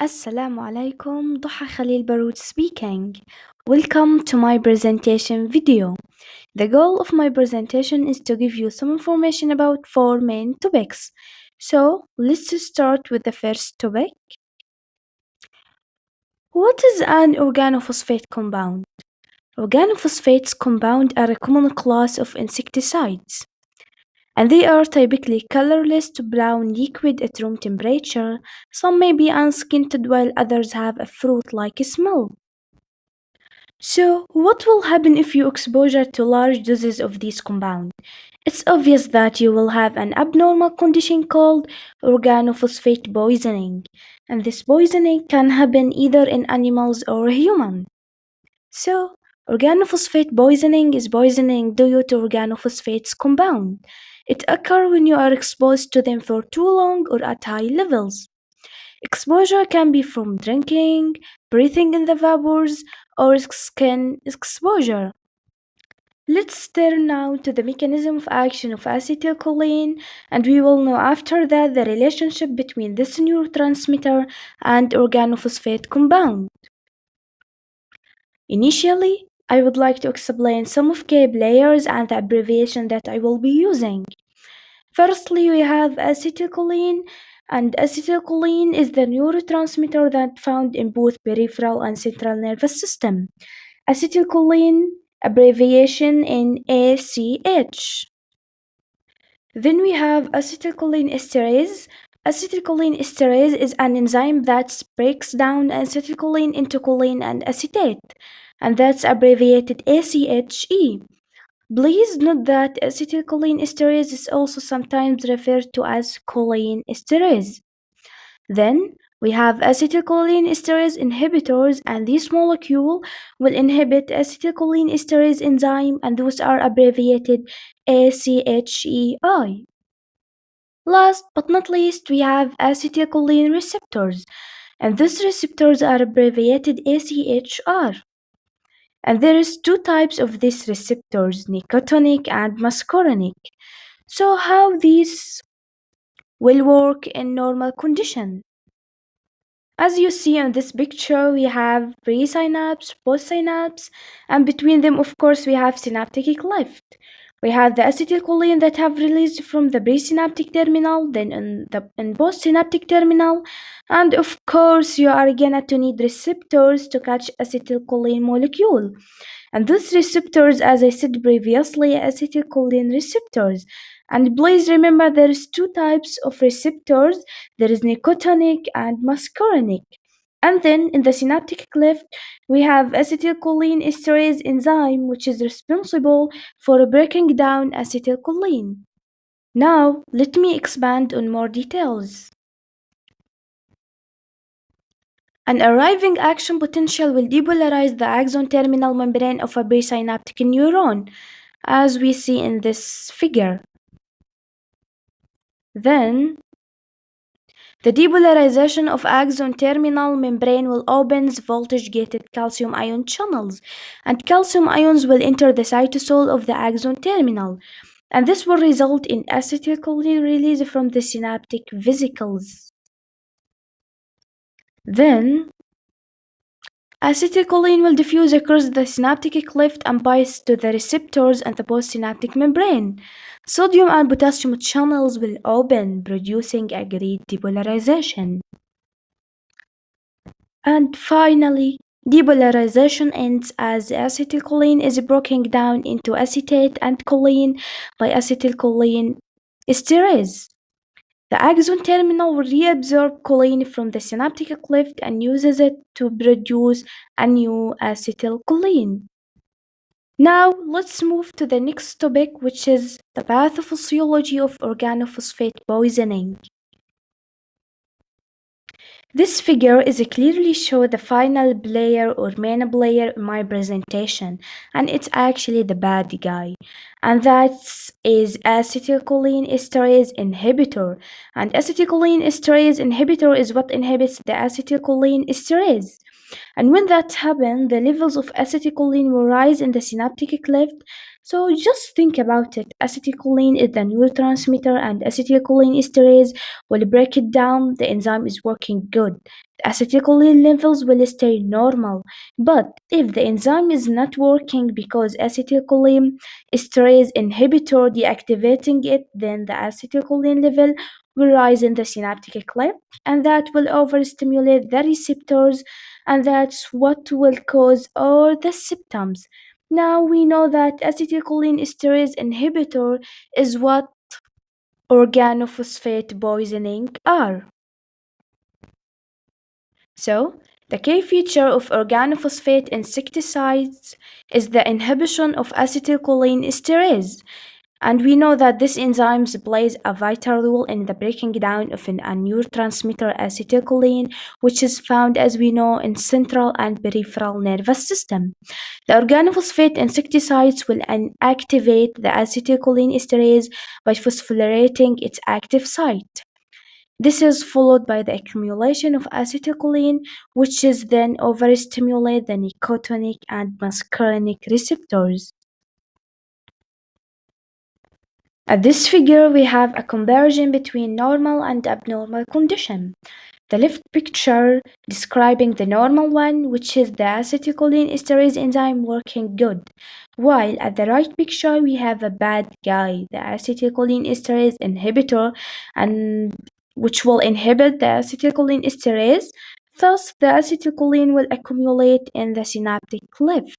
Assalamu alaikum, Duha Khalil Baroud speaking. Welcome to my presentation video. The goal of my presentation is to give you some information about four main topics. So let's start with the first topic. What is an organophosphate compound? Organophosphates compound are a common class of insecticides, and they are typically colorless to brown liquid at room temperature. Some may be unscented while others have a fruit-like smell. So, what will happen if you exposure to large doses of these compounds? It's obvious that you will have an abnormal condition called organophosphate poisoning, and this poisoning can happen either in animals or humans. So, organophosphate poisoning is poisoning due to organophosphates compound. It occurs when you are exposed to them for too long or at high levels. Exposure can be from drinking, breathing in the vapors, or skin exposure. Let's turn now to the mechanism of action of acetylcholine, and we will know after that the relationship between this neurotransmitter and organophosphate compound. Initially, I would like to explain some of key players and the abbreviation that I will be using. Firstly, we have acetylcholine, and acetylcholine is the neurotransmitter that found in both peripheral and central nervous system. Acetylcholine abbreviation in ACH. Then we have acetylcholine esterase. Acetylcholine esterase is an enzyme that breaks down acetylcholine into choline and acetate, and that's abbreviated ACHE. Please note that acetylcholine esterase is also sometimes referred to as choline esterase. Then we have acetylcholine esterase inhibitors, and this molecule will inhibit acetylcholine esterase enzyme, and those are abbreviated ACHEI. Last but not least, we have acetylcholine receptors, and these receptors are abbreviated ACHR. And there is two types of these receptors, nicotinic and muscarinic. So how these will work in normal condition? As you see on this picture, we have pre-synapse, post-synapse, and between them, of course, we have synaptic cleft. We have the acetylcholine that have released from the presynaptic terminal, then in postsynaptic terminal, and of course, you are gonna to need receptors to catch acetylcholine molecule. And these receptors, as I said previously, acetylcholine receptors. And please remember there is two types of receptors. There is nicotinic and muscarinic. And then in the synaptic cleft, we have acetylcholine esterase enzyme, which is responsible for breaking down acetylcholine. Now, let me expand on more details. An arriving action potential will depolarize the axon terminal membrane of a presynaptic neuron, as we see in this figure. Then, the depolarization of axon terminal membrane will open voltage-gated calcium ion channels, and calcium ions will enter the cytosol of the axon terminal, and this will result in acetylcholine release from the synaptic vesicles. Then, acetylcholine will diffuse across the synaptic cleft and binds to the receptors and the postsynaptic membrane. Sodium and potassium channels will open, producing a great depolarization. And finally, depolarization ends as acetylcholine is broken down into acetate and choline by acetylcholine esterase. The axon terminal will reabsorb choline from the synaptic cleft and uses it to produce a new acetylcholine. Now, let's move to the next topic, which is the pathophysiology of organophosphate poisoning. This figure is clearly show the final player or main player in my presentation, and it's actually the bad guy, and that is acetylcholine esterase inhibitor. And acetylcholine esterase inhibitor is what inhibits the acetylcholine esterase. And when that happens, the levels of acetylcholine will rise in the synaptic cleft, So just think about it. Acetylcholine is the neurotransmitter, and acetylcholinesterase will break it down. The enzyme is working good. The acetylcholine levels will stay normal. But if the enzyme is not working because acetylcholinesterase inhibitor deactivating it, then the acetylcholine level will rise in the synaptic cleft, and that will overstimulate the receptors, and that's what will cause all the symptoms. Now we know that acetylcholinesterase inhibitor is what organophosphate poisoning are. So, the key feature of organophosphate insecticides is the inhibition of acetylcholinesterase. And we know that this enzyme plays a vital role in the breaking down of a neurotransmitter acetylcholine, which is found, as we know, in central and peripheral nervous system. The organophosphate insecticides will inactivate the acetylcholinesterase by phosphorylating its active site. This is followed by the accumulation of acetylcholine, which is then overstimulate the nicotinic and muscarinic receptors. At this figure, we have a comparison between normal and abnormal condition. The left picture describing the normal one, which is the acetylcholinesterase enzyme working good, while at the right picture we have a bad guy, the acetylcholinesterase inhibitor, and which will inhibit the acetylcholinesterase. Thus, the acetylcholine will accumulate in the synaptic cleft.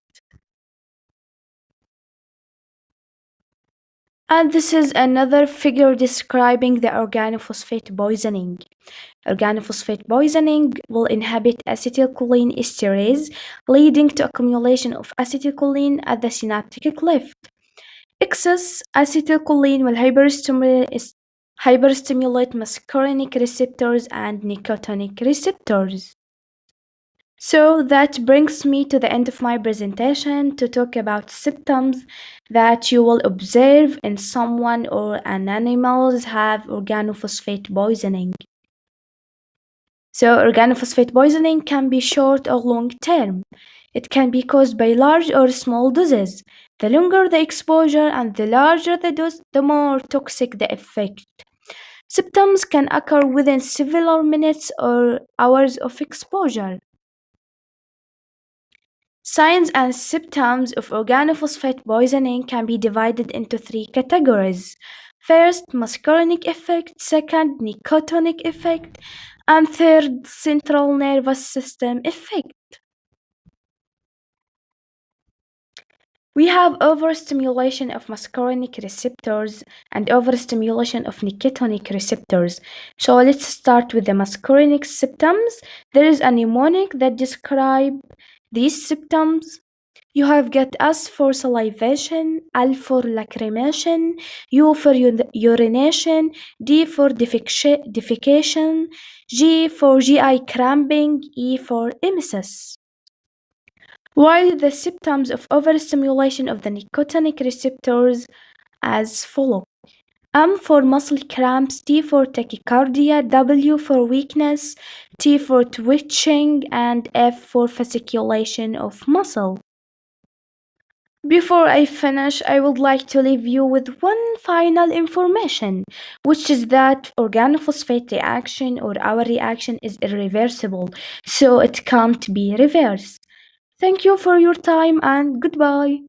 And this is another figure describing the organophosphate poisoning. Organophosphate poisoning will inhibit acetylcholinesterase, leading to accumulation of acetylcholine at the synaptic cleft. Excess acetylcholine will hyperstimulate muscarinic receptors and nicotinic receptors. So that brings me to the end of my presentation to talk about symptoms that you will observe in someone or an animals have organophosphate poisoning. So organophosphate poisoning can be short or long term. It can be caused by large or small doses. The longer the exposure and the larger the dose, the more toxic the effect. Symptoms can occur within several minutes or hours of exposure. Signs and symptoms of organophosphate poisoning can be divided into three categories. First, muscarinic effect, second, nicotinic effect, and third, central nervous system effect. We have overstimulation of muscarinic receptors and overstimulation of nicotinic receptors. So let's start with the muscarinic symptoms. There is a mnemonic that describes these symptoms. You have got S for salivation, L for lacrimation, U for urination, D for defecation, G for GI cramping, E for emesis. While the symptoms of overstimulation of the nicotinic receptors as follow. M for muscle cramps, T for tachycardia, W for weakness, T for twitching, and F for fasciculation of muscle. Before I finish, I would like to leave you with one final information, which is that organophosphate reaction or our reaction is irreversible, so it can't be reversed. Thank you for your time and goodbye.